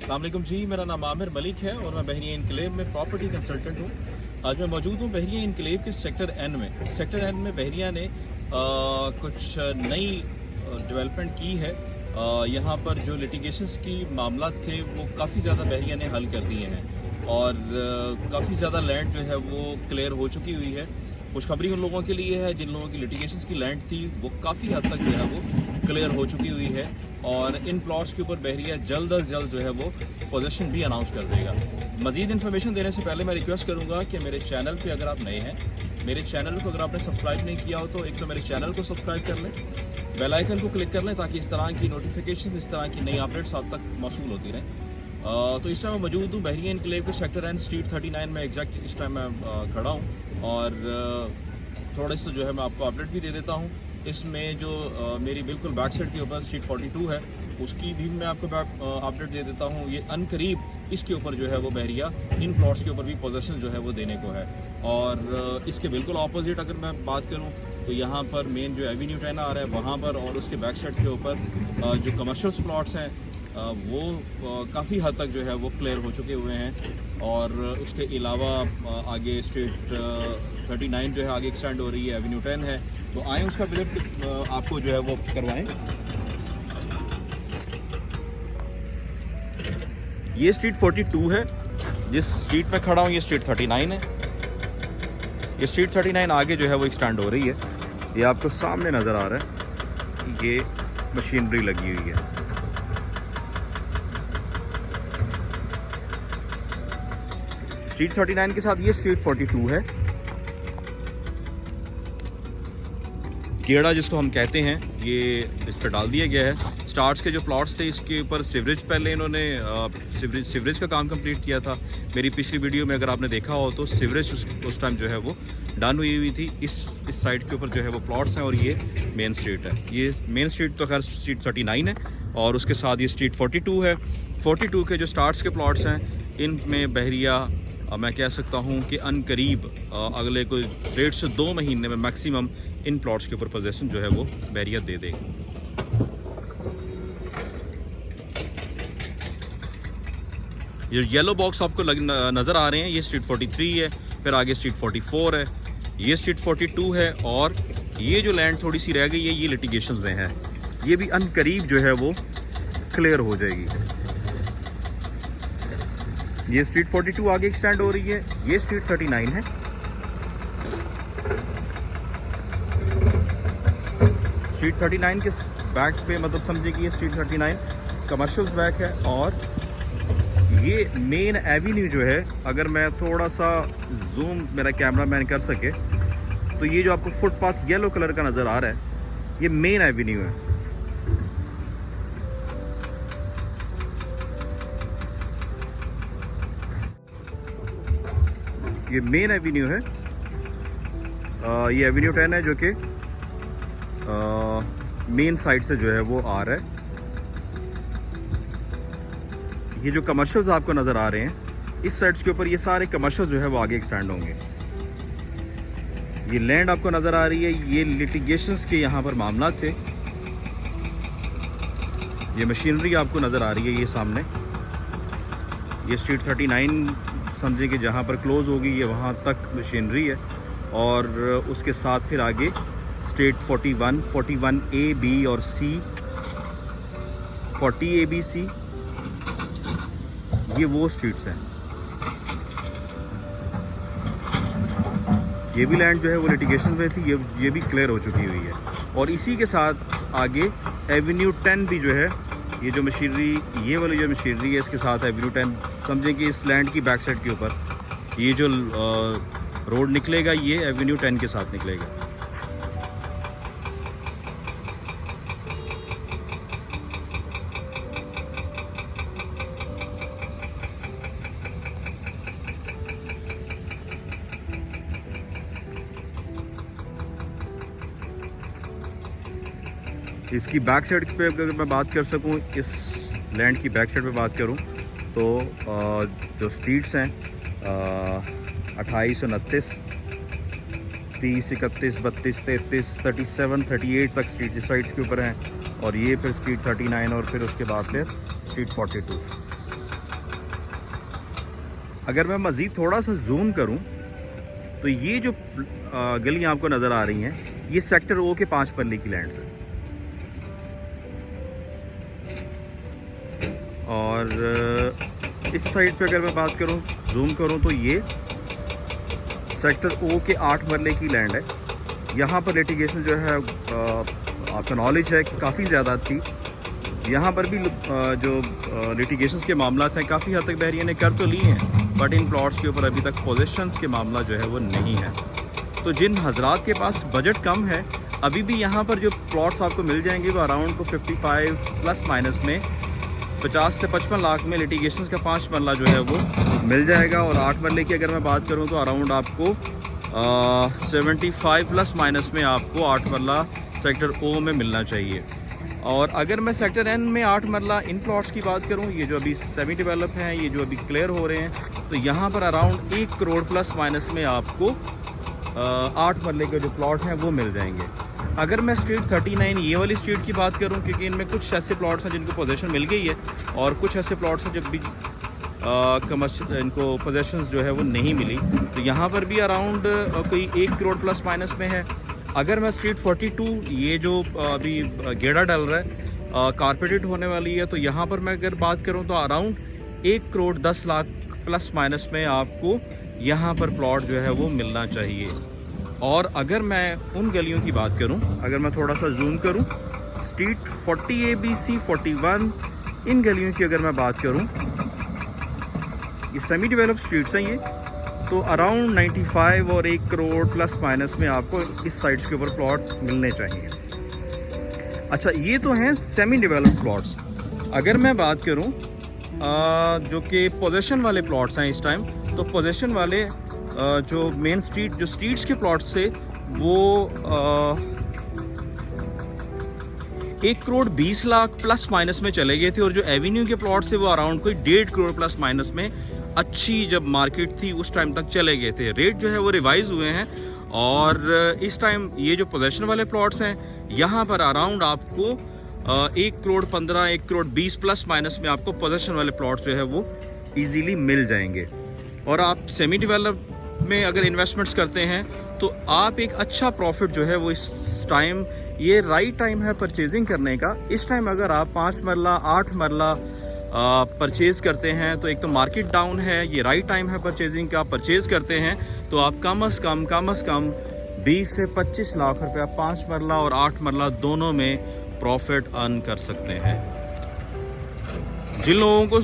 अस्सलाम वालेकुम जी, मेरा नाम आमिर मलिक है और मैं बहरिया इनकलेव में प्रॉपर्टी कंसल्टेंट हूँ। आज मैं मौजूद हूँ बहरिया इनकलेव के सेक्टर एन में। सेक्टर एन में बहरिया ने कुछ नई डेवलपमेंट की है। यहाँ पर जो लिटिगेशंस की मामला थे वो काफ़ी ज़्यादा बहरिया ने हल कर दिए हैं और काफ़ी ज़्यादा लैंड जो है वो क्लियर हो चुकी हुई है। खुशखबरी उन लोगों के लिए है जिन लोगों की लिटिगेशंस की लैंड थी वो काफ़ी हद तक जो है वो क्लियर हो चुकी हुई है और इन प्लॉट्स के ऊपर बहरिया जल्द अज जल्द जो है वो पोजीशन भी अनाउंस कर देगा। मज़ीद इन्फॉर्मेशन देने से पहले मैं रिक्वेस्ट करूंगा कि मेरे चैनल पे अगर आप नए हैं, मेरे चैनल को अगर आपने सब्सक्राइब नहीं किया हो तो एक तो मेरे चैनल को सब्सक्राइब कर लें, बेल आइकन को क्लिक कर लें ताकि इस तरह की नोटिफिकेशन, इस तरह की नई अपडेट्स आप तक मौसूल होती रहें। तो इस टाइम मैं मौजूद हूँ बहरिया इनकलेव के सेक्टर एंड स्ट्रीट 39 में एग्जैक्ट इस टाइम मैं खड़ा हूँ और थोड़ा सा जो है मैं आपको अपडेट भी दे देता हूँ। इसमें जो मेरी बिल्कुल बैक साइड के ऊपर स्ट्रीट 42 है उसकी भी मैं आपको अपडेट दे देता हूँ। ये अनकरीब इसके ऊपर जो है वो बहरिया इन प्लॉट्स के ऊपर भी पोजीशन जो है वो देने को है। और इसके बिल्कुल ऑपोजिट अगर मैं बात करूँ तो यहाँ पर मेन जो एवेन्यू 10 आ रहा है वहाँ पर और उसके बैक साइड के ऊपर जो कमर्शियल प्लॉट्स हैं वो काफ़ी हद तक जो है वो क्लियर हो चुके हुए हैं। और उसके अलावा आगे स्ट्रीट 39 जो है आगे एक्सटेंड हो रही है, एवेन्यू 10 है, तो आए उसका विजिट आपको जो है वो करवाएं। ये स्ट्रीट 42 है, जिस स्ट्रीट में खड़ा हूँ ये स्ट्रीट 39 है। ये स्ट्रीट 39 आगे जो है वो एक्सटेंड हो रही है, ये आपको सामने नज़र आ रहा है, ये मशीनरी लगी हुई है। स्ट्रीट 39 के साथ ये स्ट्रीट 42 है, गेड़ा जिसको हम कहते हैं, ये इस पर डाल दिया गया है। स्टार्ट्स के जो प्लॉट्स थे इसके ऊपर सीवरेज पहले इन्होंने सीवरेज का काम कंप्लीट किया था। मेरी पिछली वीडियो में अगर आपने देखा हो तो सीवरेज उस टाइम जो है वो डन हुई थी। इस साइड के ऊपर जो है वो प्लॉट्स हैं और ये मेन स्ट्रीट है। ये मेन स्ट्रीट तो खैर स्ट्रीट 39 है और उसके साथ ये स्ट्रीट 42 है। 42 के जो स्टार्ट्स के प्लॉट्स हैं इनमें बहरिया मैं कह सकता हूं कि अनकरीब अगले कोई 1.5 से 2 महीने में मैक्सिमम इन प्लॉट्स के ऊपर पोजीशन जो है वो बहरिया दे देगी। ये येलो बॉक्स आपको नज़र आ रहे हैं, ये स्ट्रीट 43 है, फिर आगे स्ट्रीट 44 है, ये स्ट्रीट 42 है और ये जो लैंड थोड़ी सी रह गई है ये लिटिगेशन में है, ये भी अनकरीब जो है वो क्लियर हो जाएगी। ये स्ट्रीट 42 आगे एक्सटेंड हो रही है, ये स्ट्रीट 39 है। स्ट्रीट 39 के बैक पे मतलब समझिए कि ये स्ट्रीट 39 कमर्शियल्स बैक है और ये मेन एवेन्यू जो है, अगर मैं थोड़ा सा जूम मेरा कैमरा मैन कर सके तो ये जो आपको फुटपाथ येलो कलर का नज़र आ रहा है ये मेन एवेन्यू है। ये मेन एवेन्यू है, ये एवेन्यू 10 है जो कि मेन साइड से जो है वो आ रहा है। ये जो कमर्शियल्स आपको नज़र आ रहे हैं इस साइड्स के ऊपर ये सारे कमर्शियल्स जो है वो आगे एक्सटेंड होंगे। ये लैंड आपको नज़र आ रही है, ये लिटिगेशंस के यहाँ पर मामला थे। ये मशीनरी आपको नज़र आ रही है, ये सामने ये स्ट्रीट 39 समझे कि जहाँ पर क्लोज़ होगी ये वहाँ तक मशीनरी है और उसके साथ फिर आगे स्ट्रीट 41, 41A, B और C, 40A, B, C, ये वो स्ट्रीट्स हैं। ये भी लैंड जो है वो लिटिगेशन में थी, ये भी क्लियर हो चुकी हुई है। और इसी के साथ आगे एवेन्यू 10 भी जो है, ये जो मशीनरी, ये वाली जो मशीनरी है इसके साथ एवेन्यू 10 समझें कि इस लैंड की बैक साइड के ऊपर ये जो रोड निकलेगा ये एवेन्यू 10 के साथ निकलेगा। इसकी बैक साइड पे अगर मैं बात कर सकूं, इस लैंड की बैक साइड पे बात करूं तो जो स्ट्रीट्स हैं 28, 29, 30, 31, 32, 33, 37, 38 तक स्ट्रीट इस साइड्स के ऊपर हैं और ये फिर स्ट्रीट 39 और फिर उसके बाद फिर स्ट्रीट 42। अगर मैं मज़ीद थोड़ा सा जूम करूं तो ये जो गलियां आपको नज़र आ रही हैं, ये सेक्टर ओ के 5 पल्ले की लैंड है। और इस साइड पे अगर मैं बात करूं, जूम करूं, तो ये सेक्टर ओ के 8 मरले की लैंड है। यहाँ पर लिटिगेशन जो है आपका नॉलेज है कि काफ़ी ज़्यादा थी। यहाँ पर भी जो लिटिगेशंस के मामला हैं काफ़ी हद तक बहरिया ने कर तो ली हैं, बट इन प्लॉट्स के ऊपर अभी तक पोजीशंस के मामला जो है वो नहीं है। तो जिन हजरात के पास बजट कम है, अभी भी यहाँ पर जो प्लॉट्स आपको मिल जाएंगे वो अराउंड को 55 प्लस माइनस में 50 से 55 लाख में लिटिगेशंस का 5 मरला जो है वो मिल जाएगा। और 8 मरले की अगर मैं बात करूँ तो अराउंड आपको 75 प्लस माइनस में आपको 8 मरला सेक्टर ओ में मिलना चाहिए। और अगर मैं सेक्टर एन में 8 मरला इन प्लॉट्स की बात करूं, ये जो अभी सेमी डेवलप हैं, ये जो अभी क्लियर हो रहे हैं, तो यहाँ पर अराउंड 1 करोड़ प्लस माइनस में आपको 8 मरले के जो प्लॉट हैं वो मिल जाएंगे। अगर मैं स्ट्रीट 39 ये वाली स्ट्रीट की बात करूं, क्योंकि इनमें कुछ ऐसे प्लॉट्स हैं जिनको पोजीशन मिल गई है और कुछ ऐसे प्लॉट्स हैं जब भी कमर्शियल इनको पोजीशंस जो है वो नहीं मिली, तो यहाँ पर भी अराउंड कोई 1 करोड़ प्लस माइनस में है। अगर मैं स्ट्रीट 42 ये जो अभी गेड़ा डल रहा है कारपेटेड होने वाली है, तो यहाँ पर मैं अगर बात करूँ तो around 1 crore 10 lakh plus minus में आपको यहाँ पर प्लॉट जो है वो मिलना चाहिए। और अगर मैं उन गलियों की बात करूँ, अगर मैं थोड़ा सा जूम करूँ, स्ट्रीट 40 ABC 41 इन गलियों की अगर मैं बात करूँ, ये सेमी डेवलप स्ट्रीट्स हैं ये, तो अराउंड 95 और 1 करोड़ प्लस माइनस में आपको इस साइड्स के ऊपर प्लॉट मिलने चाहिए। अच्छा, ये तो हैं सेमी डेवलप्ड प्लॉट्स। अगर मैं बात करूं जो कि पोजीशन वाले प्लॉट्स हैं इस टाइम, तो पोजीशन वाले जो मेन स्ट्रीट जो स्ट्रीट्स के प्लॉट्स थे वो 1 करोड़ 20 लाख प्लस माइनस में चले गए थे, और जो एवेन्यू के प्लॉट्स थे वो अराउंड कोई 1.5 करोड़ प्लस माइनस में अच्छी जब मार्केट थी उस टाइम तक चले गए थे। रेट जो है वो रिवाइज हुए हैं, और इस टाइम ये जो पोजीशन वाले प्लॉट्स हैं यहाँ पर अराउंड आपको 1 करोड़ 15 1 करोड़ 20 प्लस माइनस में आपको पोजीशन वाले प्लॉट्स जो है वो इजीली मिल जाएंगे। और आप सेमी डेवलप में अगर इन्वेस्टमेंट्स करते हैं तो आप एक अच्छा प्रॉफिट जो है वो इस टाइम, ये राइट टाइम है परचेजिंग करने का। इस टाइम अगर आप 5 मरला 8 मरला परचेज़ करते हैं तो एक तो मार्केट डाउन है, ये राइट टाइम है परचेजिंग का। परचेज़ करते हैं तो आप कम से कम 20 से 25 लाख रुपया 5 मरला और 8 मरला दोनों में प्रॉफिट अर्न कर सकते हैं। जिन लोगों को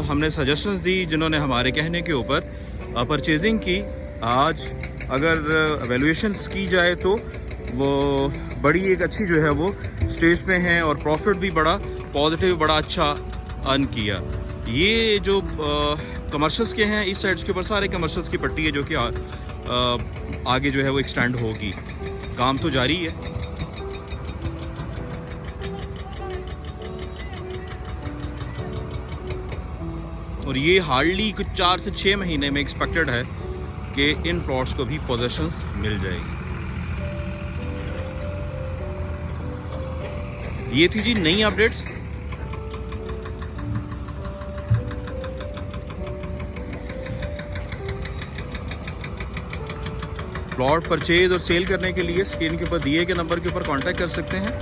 हमने सजेशंस दी, जिन्होंने हमारे कहने के ऊपर परचेजिंग की, आज अगर वैल्यूएशंस की जाए तो वो बड़ी एक अच्छी जो है वो स्टेज पे हैं, और प्रॉफिट भी बड़ा पॉजिटिव बड़ा अच्छा अर्न किया। ये जो कमर्शियल्स के हैं, इस साइड्स के ऊपर सारे कमर्शियल्स की पट्टी है जो कि आगे जो है वो एक्सटेंड होगी, काम तो जारी है। और ये हार्डली कुछ 4 से 6 महीने में एक्सपेक्टेड है कि इन प्लॉट्स को भी पोजीशंस मिल जाएगी। ये थी जी नई अपडेट्स। प्लॉट परचेज और सेल करने के लिए स्क्रीन के ऊपर दिए गए नंबर के ऊपर कांटेक्ट कर सकते हैं।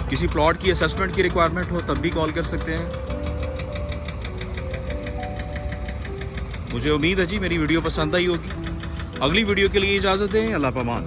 किसी प्लॉट की असेसमेंट की रिक्वायरमेंट हो तब भी कॉल कर सकते हैं। मुझे उम्मीद है जी मेरी वीडियो पसंद आई होगी। अगली वीडियो के लिए इजाज़त दें। अल्लाह पामान।